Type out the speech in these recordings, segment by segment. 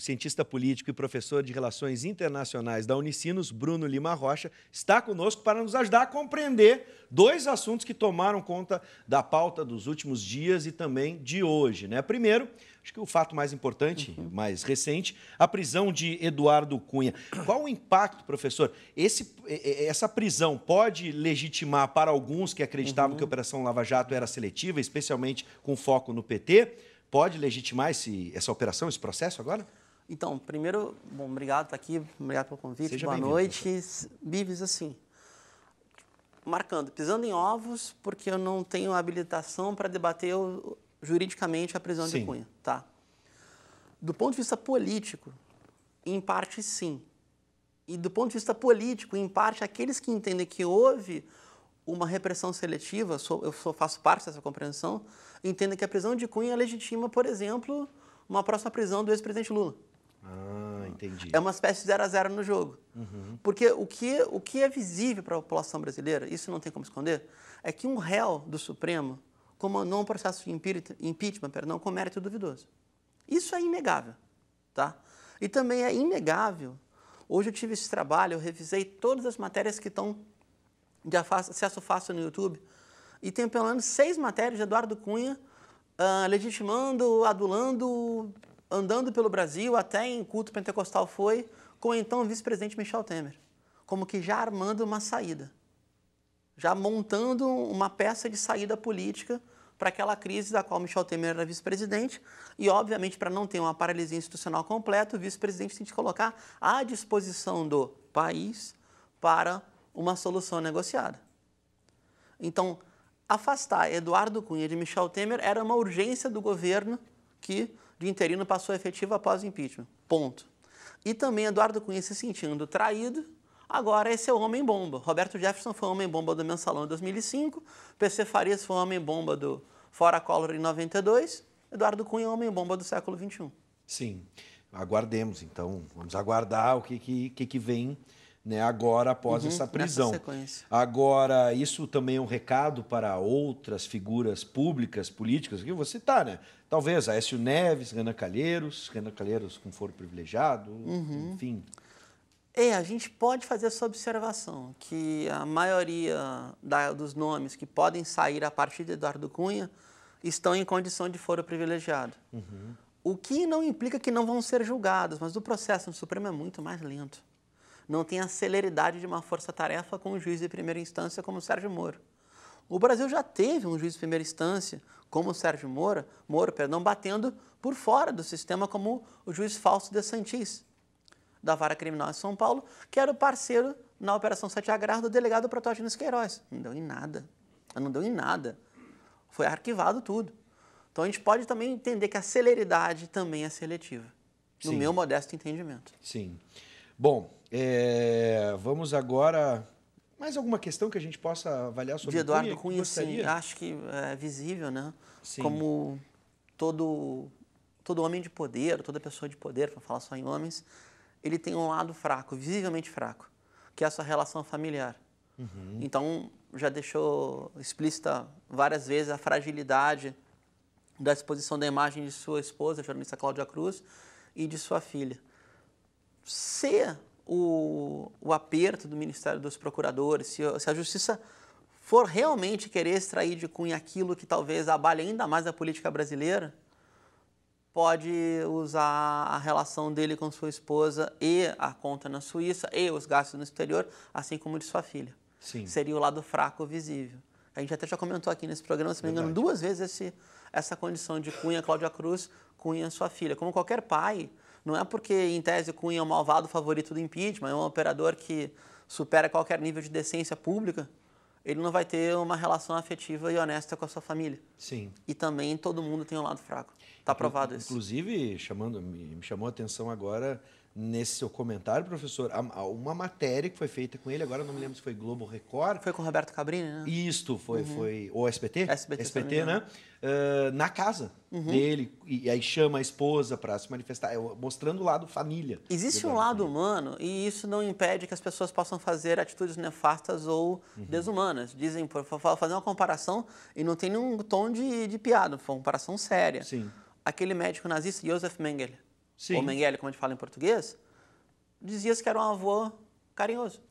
cientista político e professor de Relações Internacionais da Unicinos, Bruno Lima Rocha, está conosco para nos ajudar a compreender dois assuntos que tomaram conta da pauta dos últimos dias e também de hoje, né? Primeiro, acho que o fato mais importante, mais recente, a prisão de Eduardo Cunha. Qual o impacto, professor? Essa prisão pode legitimar para alguns que acreditavam que a Operação Lava Jato era seletiva, especialmente com foco no PT? Pode legitimar essa operação, esse processo agora? Então, primeiro, bom, obrigado por estar aqui, obrigado pelo convite, Seja boa bem-vindo, noite. professor. Bives, assim, marcando, pisando em ovos, porque eu não tenho habilitação para debater juridicamente a prisão de Cunha, tá? Do ponto de vista político, em parte sim. E do ponto de vista político, em parte, aqueles que entendem que houve uma repressão seletiva, eu faço parte dessa compreensão, entendem que a prisão de Cunha legitima, por exemplo, uma próxima prisão do ex-presidente Lula. Ah, entendi. É uma espécie de 0 a 0 no jogo. Porque o que é visível para a população brasileira, isso não tem como esconder, é que um réu do Supremo comandou um processo de impeachment, com mérito duvidoso. Isso é inegável, tá? E também é inegável, hoje eu tive esse trabalho, eu revisei todas as matérias que estão de acesso fácil no YouTube, e tem pelo menos 6 matérias de Eduardo Cunha legitimando, adulando, andando pelo Brasil, até em culto pentecostal foi, com o então vice-presidente Michel Temer, como que já armando uma saída, já montando uma peça de saída política para aquela crise da qual Michel Temer era vice-presidente e, obviamente, para não ter uma paralisia institucional completa, o vice-presidente tem que colocar à disposição do país para uma solução negociada. Então, afastar Eduardo Cunha de Michel Temer era uma urgência do governo que, de interino, passou a efetiva após o impeachment. Ponto. E também Eduardo Cunha se sentindo traído, agora esse é o homem-bomba. Roberto Jefferson foi o homem-bomba do Mensalão em 2005, PC Farias foi o homem-bomba do Fora Collor em 92, Eduardo Cunha é o homem-bomba do século XXI. Sim, aguardemos, então, vamos aguardar o que vem, né, agora após essa prisão. Agora, isso também é um recado para outras figuras públicas, políticas, que você está, né? Talvez Aécio Neves, Renan Calheiros com foro privilegiado, enfim. A gente pode fazer essa observação, que a maioria dos nomes que podem sair a partir de Eduardo Cunha estão em condição de foro privilegiado. O que não implica que não vão ser julgados, mas o processo no Supremo é muito mais lento. Não tem a celeridade de uma força-tarefa com um juiz de primeira instância como o Sérgio Moro. O Brasil já teve um juiz de primeira instância, como o Sérgio Moro, batendo por fora do sistema como o juiz Fausto de Santis, da Vara Criminal em São Paulo, que era o parceiro na Operação Satyagraha do delegado Protógenes Queiroz. Não deu em nada. Não deu em nada. Foi arquivado tudo. Então, a gente pode também entender que a celeridade também é seletiva, no meu modesto entendimento. Sim. Bom, vamos agora... Mais alguma questão que a gente possa avaliar sobre de Eduardo Cunha, sim. Acho que é visível, né? Sim. Como todo homem de poder, toda pessoa de poder, para falar só em homens, ele tem um lado fraco, visivelmente fraco, que é a sua relação familiar. Então, já deixou explícita várias vezes a fragilidade da exposição da imagem de sua esposa, a jornalista Cláudia Cruz, e de sua filha. Se o aperto do Ministério dos Procuradores, se a Justiça for realmente querer extrair de Cunha aquilo que talvez abale ainda mais a política brasileira, pode usar a relação dele com sua esposa e a conta na Suíça e os gastos no exterior, assim como de sua filha. Sim. Seria o lado fraco visível. A gente até já comentou aqui nesse programa, se não me engano, 2 vezes essa condição de Cunha, Cláudia Cruz, Cunha, sua filha. Como qualquer pai, não é porque, em tese, Cunha é o malvado favorito do impeachment, é um operador que supera qualquer nível de decência pública, ele não vai ter uma relação afetiva e honesta com a sua família. Sim. E também todo mundo tem um lado fraco. Está provado isso. Inclusive, me chamou a atenção agora, nesse seu comentário, professor, uma matéria que foi feita com ele, agora não me lembro se foi Globo Record. Foi com o Roberto Cabrini, né? Isto, foi o SBT? SBT, né? Na casa dele, e aí chama a esposa para se manifestar, mostrando o lado família. Existe um lado humano e isso não impede que as pessoas possam fazer atitudes nefastas ou desumanas. Dizem, fazer uma comparação, e não tem nenhum tom de piada, foi uma comparação séria. Sim. Aquele médico nazista, Josef Mengele, Sim. ou Mengele, como a gente fala em português, dizia-se que era um avô carinhoso.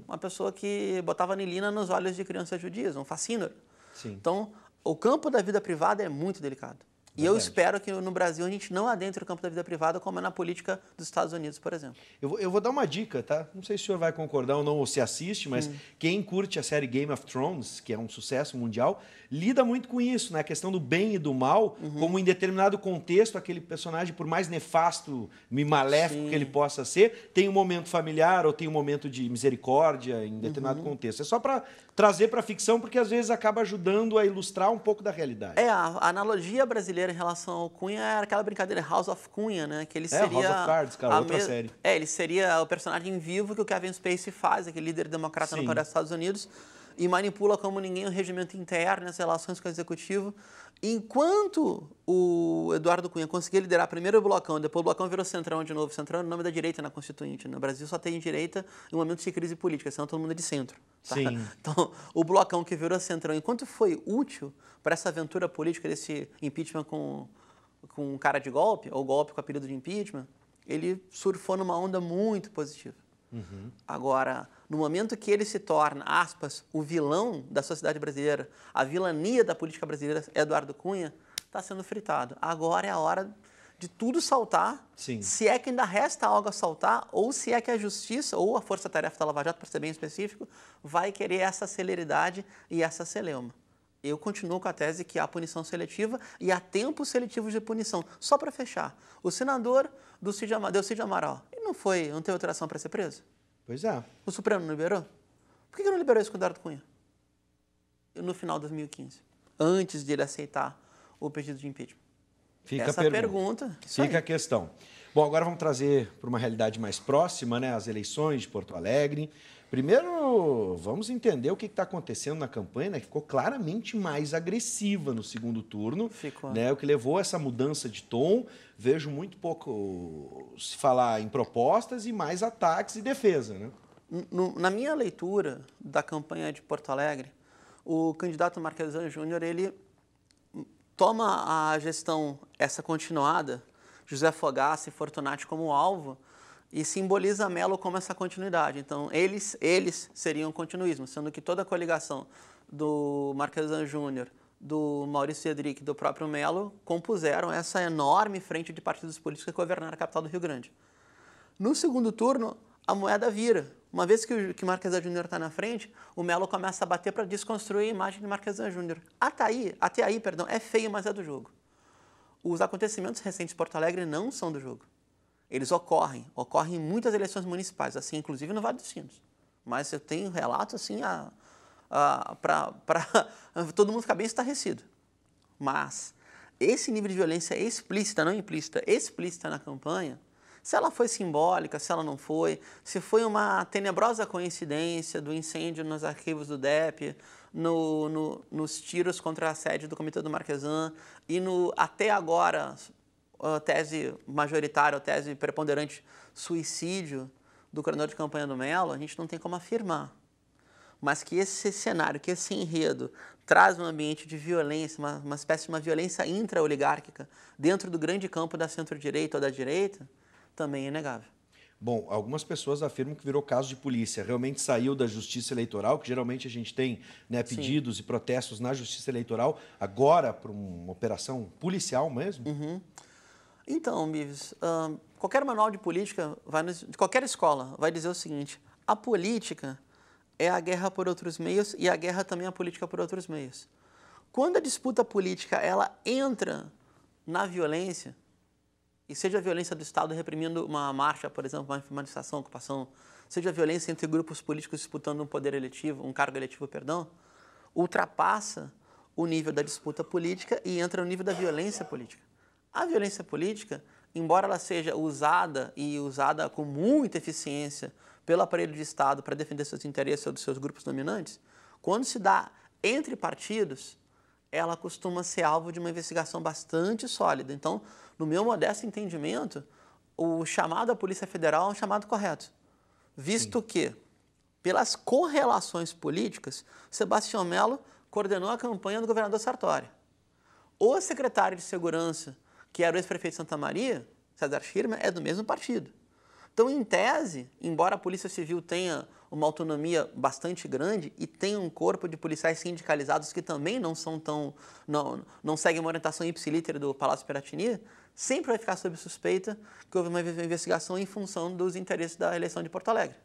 Uma pessoa que botava anilina nos olhos de crianças judias, um fascínio. Sim. Então, o campo da vida privada é muito delicado. E eu espero que no Brasil a gente não adentre o campo da vida privada como é na política dos Estados Unidos, por exemplo. Eu vou dar uma dica, tá? Não sei se o senhor vai concordar ou não, ou se assiste, mas quem curte a série Game of Thrones, que é um sucesso mundial, lida muito com isso, né? A questão do bem e do mal, como em determinado contexto, aquele personagem, por mais nefasto e maléfico que ele possa ser, tem um momento familiar ou tem um momento de misericórdia em determinado contexto. É só para trazer para a ficção, porque às vezes acaba ajudando a ilustrar um pouco da realidade. A analogia brasileira em relação ao Cunha era aquela brincadeira House of Cunha, né? Que ele seria House of Cards, cara, outra série. Ele seria o personagem vivo que o Kevin Spacey faz, aquele líder democrata no Congresso dos Estados Unidos, e manipula como ninguém o regimento interno, as relações com o executivo. Enquanto o Eduardo Cunha conseguia liderar primeiro o Blocão, depois o Blocão virou Centrão de novo. Centrão é o nome da direita na Constituinte. No Brasil só tem direita em momentos de crise política, senão todo mundo é de centro. Tá? Sim. Então, o Blocão que virou Centrão, enquanto foi útil para essa aventura política desse impeachment com cara de golpe, ou golpe com apelido de impeachment, ele surfou numa onda muito positiva. Agora, no momento que ele se torna, aspas, o vilão da sociedade brasileira, a vilania da política brasileira, Eduardo Cunha, está sendo fritado. Agora é a hora de tudo saltar, se é que ainda resta algo a saltar, ou se é que a justiça, ou a força-tarefa da Lava Jato, para ser bem específico, vai querer essa celeridade e essa celeuma. Eu continuo com a tese que há punição seletiva e há tempos seletivos de punição. Só para fechar, o senador Delcídio Amaral, ele não teve alteração para ser preso? Pois é. O Supremo não liberou? Por que não liberou isso com o Eduardo Cunha? No final de 2015, antes de ele aceitar o pedido de impeachment. Fica Essa a pergunta. Fica a questão. Bom, agora vamos trazer para uma realidade mais próxima, né? As eleições de Porto Alegre. Primeiro, vamos entender o que está acontecendo na campanha, né? Que ficou claramente mais agressiva no segundo turno. Ficou. Né? O que levou a essa mudança de tom. Vejo muito pouco se falar em propostas e mais ataques e defesa. Né? Na minha leitura da campanha de Porto Alegre, o candidato Marquesan Júnior, ele toma a gestão, essa continuada, José Fogaça e Fortunati como alvo, e simboliza Melo como essa continuidade. Então, eles seriam continuismo, sendo que toda a coligação do Marquesan Júnior, do Maurício Cedric e do próprio Melo compuseram essa enorme frente de partidos políticos que governaram a capital do Rio Grande. No segundo turno, a moeda vira. Uma vez que Marquesan Júnior está na frente, o Melo começa a bater para desconstruir a imagem de Marquesan Júnior. Até aí, é feio, mas é do jogo. Os acontecimentos recentes de Porto Alegre não são do jogo. Eles ocorrem em muitas eleições municipais, assim, inclusive no Vale dos Sinos. Mas eu tenho relatos assim para todo mundo ficar bem estarrecido. Mas esse nível de violência explícita, não implícita, explícita na campanha, se ela foi simbólica, se ela não foi, se foi uma tenebrosa coincidência do incêndio nos arquivos do DEP, nos tiros contra a sede do Comitê do Marquesan e até agora, a tese majoritária, a tese preponderante, suicídio do coordenador de campanha do Melo, a gente não tem como afirmar. Mas que esse cenário, que esse enredo traz um ambiente de violência, uma espécie de uma violência intra-oligárquica dentro do grande campo da centro-direita ou da direita, também é inegável. Bom, algumas pessoas afirmam que virou caso de polícia. Realmente saiu da Justiça Eleitoral, que geralmente a gente tem, né, pedidos e protestos na Justiça Eleitoral, agora para uma operação policial mesmo? Então, Mives, qualquer manual de política, de qualquer escola, vai dizer o seguinte: a política é a guerra por outros meios e a guerra também é a política por outros meios. Quando a disputa política ela entra na violência, e seja a violência do Estado reprimindo uma marcha, por exemplo, uma manifestação, ocupação, seja a violência entre grupos políticos disputando um poder eletivo, um cargo eletivo, ultrapassa o nível da disputa política e entra no nível da violência política. A violência política, embora ela seja usada com muita eficiência pelo aparelho de Estado para defender seus interesses ou dos seus grupos dominantes, quando se dá entre partidos, ela costuma ser alvo de uma investigação bastante sólida. Então, no meu modesto entendimento, o chamado à Polícia Federal é um chamado correto, visto que, pelas correlações políticas, Sebastião Melo coordenou a campanha do governador Sartori. O secretário de Segurança, que era o ex-prefeito de Santa Maria, César Schirmer é do mesmo partido. Então, em tese, embora a Polícia Civil tenha uma autonomia bastante grande e tenha um corpo de policiais sindicalizados que também não seguem uma orientação ipsiliter do Palácio Piratini, sempre vai ficar sob suspeita que houve uma investigação em função dos interesses da eleição de Porto Alegre.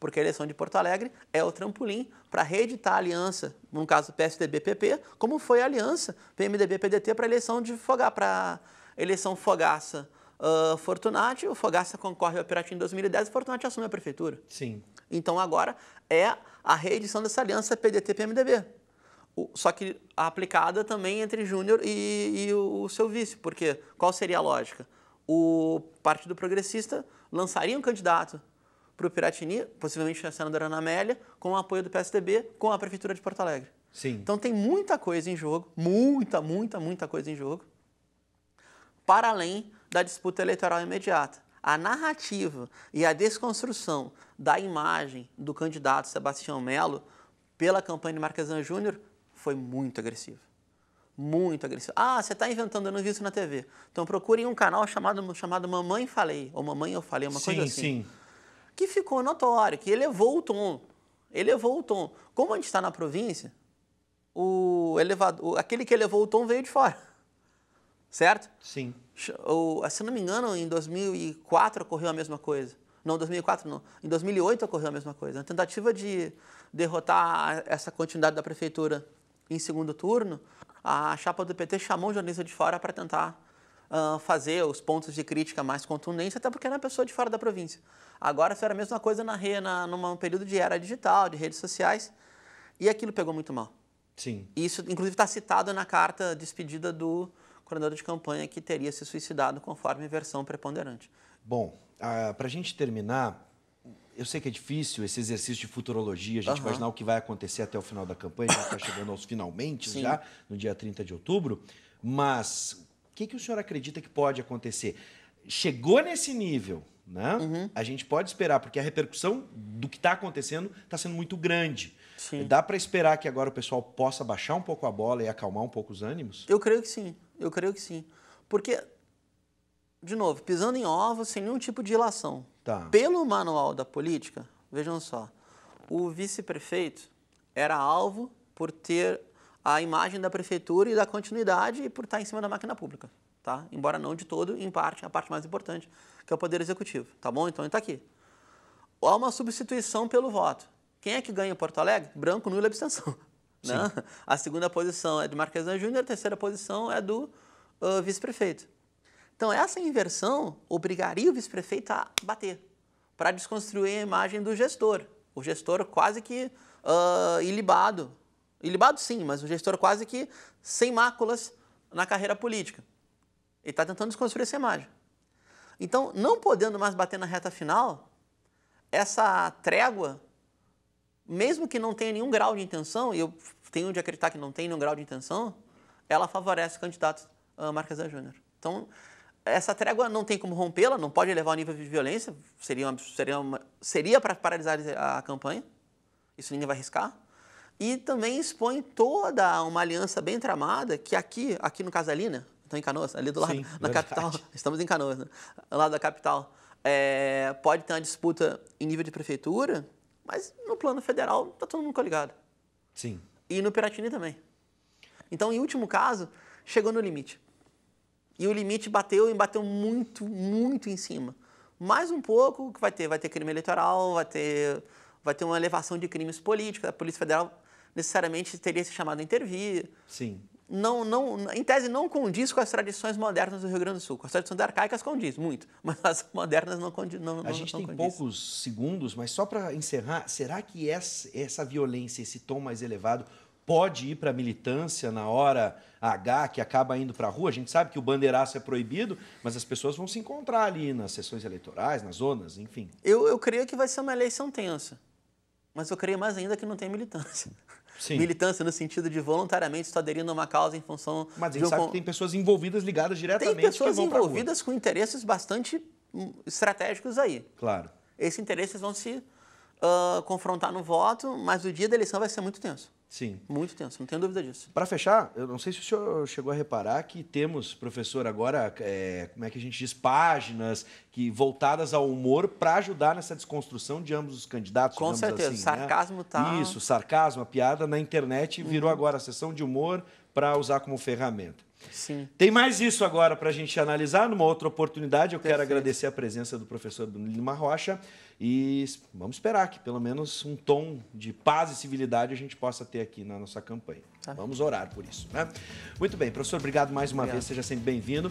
Porque a eleição de Porto Alegre é o trampolim para reeditar a aliança, no caso PSDB-PP, como foi a aliança PMDB-PDT para a eleição para a eleição Fogaça Fortunati. O Fogaça concorre ao Piratini em 2010 e Fortunati assume a prefeitura. Sim. Então agora é a reedição dessa aliança PDT-PMDB. Só que aplicada também entre Júnior e o seu vice. Porque qual seria a lógica? O Partido Progressista lançaria um candidato para o Piratini, possivelmente a senadora Ana Amélia, com o apoio do PSDB, com a Prefeitura de Porto Alegre. Sim. Então tem muita coisa em jogo, muita coisa em jogo, para além da disputa eleitoral imediata. A narrativa e a desconstrução da imagem do candidato Sebastião Melo pela campanha de Marquesan Júnior foi muito agressiva. Muito agressiva. Ah, você está inventando, eu não vi isso na TV. Então procurem um canal chamado Mamãe Falei, ou Mamãe Eu Falei, uma coisa assim. Sim. Que ficou notório, que elevou o tom. Elevou o tom. Como a gente está na província, aquele que elevou o tom veio de fora. Certo? Sim. Se não me engano, em 2004 ocorreu a mesma coisa. Não, 2004 não. Em 2008 ocorreu a mesma coisa. Na tentativa de derrotar essa continuidade da prefeitura em segundo turno, a chapa do PT chamou o jornalista de fora para tentar fazer os pontos de crítica mais contundentes, até porque era uma pessoa de fora da província. Agora, isso era a mesma coisa num período de era digital, de redes sociais, e aquilo pegou muito mal. Sim. Isso, inclusive, está citado na carta despedida do coordenador de campanha que teria se suicidado conforme versão preponderante. Bom, para a gente terminar, eu sei que é difícil esse exercício de futurologia, a gente imaginar o que vai acontecer até o final da campanha, a gente está chegando aos finalmente já, no dia 30 de outubro, mas o que o senhor acredita que pode acontecer? Chegou nesse nível, né? A gente pode esperar, porque a repercussão do que está acontecendo está sendo muito grande. Sim. Dá para esperar que agora o pessoal possa baixar um pouco a bola e acalmar um pouco os ânimos? Eu creio que sim. Eu creio que sim. Porque, de novo, pisando em ovos, sem nenhum tipo de ilação. Tá. Pelo manual da política, vejam só, o vice-prefeito era alvo por ter a imagem da prefeitura e da continuidade e por estar em cima da máquina pública. Tá? Embora não de todo, em parte, a parte mais importante, que é o Poder Executivo. Tá bom? Então, ele está aqui. Há uma substituição pelo voto. Quem é que ganha em Porto Alegre? Branco, nulo e abstenção. Né? A segunda posição é do Marquesan Júnior, a terceira posição é do vice-prefeito. Então, essa inversão obrigaria o vice-prefeito a bater, para desconstruir a imagem do gestor. O gestor quase que ilibado. Ilibado, sim, mas o gestor quase que sem máculas na carreira política. Ele está tentando desconstruir essa imagem. Então, não podendo mais bater na reta final, essa trégua, mesmo que não tenha nenhum grau de intenção, e eu tenho de acreditar que não tem nenhum grau de intenção, ela favorece o candidato Marquesan Júnior. Então, essa trégua não tem como rompê-la, não pode elevar ao nível de violência, seria para paralisar a campanha, isso ninguém vai arriscar, e também expõe toda uma aliança bem tramada, que aqui no caso ali, né? Estou em Canoas, ali do lado, Sim, na verdade. capital, estamos em Canoas, né? Do lado da capital. Pode ter uma disputa em nível de prefeitura, mas no plano federal está todo mundo coligado. Sim. E no Piratini também. Então, em último caso, chegou no limite. E o limite bateu muito, muito em cima. Mais um pouco, que vai ter crime eleitoral, vai ter uma elevação de crimes políticos, a Polícia Federal necessariamente teria se chamado a intervir. Sim. Em tese, não condiz com as tradições modernas do Rio Grande do Sul. Com as tradições arcaicas condiz, muito, mas as modernas não condiz. A gente tem poucos segundos, mas só para encerrar, será que essa violência, esse tom mais elevado, pode ir para a militância na hora H, que acaba indo para a rua? A gente sabe que o bandeiraço é proibido, mas as pessoas vão se encontrar ali nas sessões eleitorais, nas zonas, enfim. Eu creio que vai ser uma eleição tensa, mas eu creio mais ainda que não tem militância. Sim. Militância no sentido de voluntariamente estar aderindo a uma causa em função... Mas a gente sabe que tem pessoas envolvidas, ligadas diretamente, tem pessoas que vão envolvidas com interesses bastante estratégicos aí. Claro. Esses interesses vão se confrontar no voto, mas o dia da eleição vai ser muito tenso. Sim. Muito tenso, não tenho dúvida disso. Para fechar, eu não sei se o senhor chegou a reparar que temos, professor, agora, como é que a gente diz, páginas voltadas ao humor para ajudar nessa desconstrução de ambos os candidatos. Com certeza, assim, sarcasmo tá... Isso, sarcasmo, a piada na internet virou agora a sessão de humor para usar como ferramenta. Sim. Tem mais isso agora para a gente analisar. Numa outra oportunidade, eu quero agradecer a presença do professor Bruno Lima Rocha e vamos esperar que pelo menos um tom de paz e civilidade a gente possa ter aqui na nossa campanha. Vamos orar por isso, né? Muito bem, professor, obrigado mais uma vez, seja sempre bem-vindo.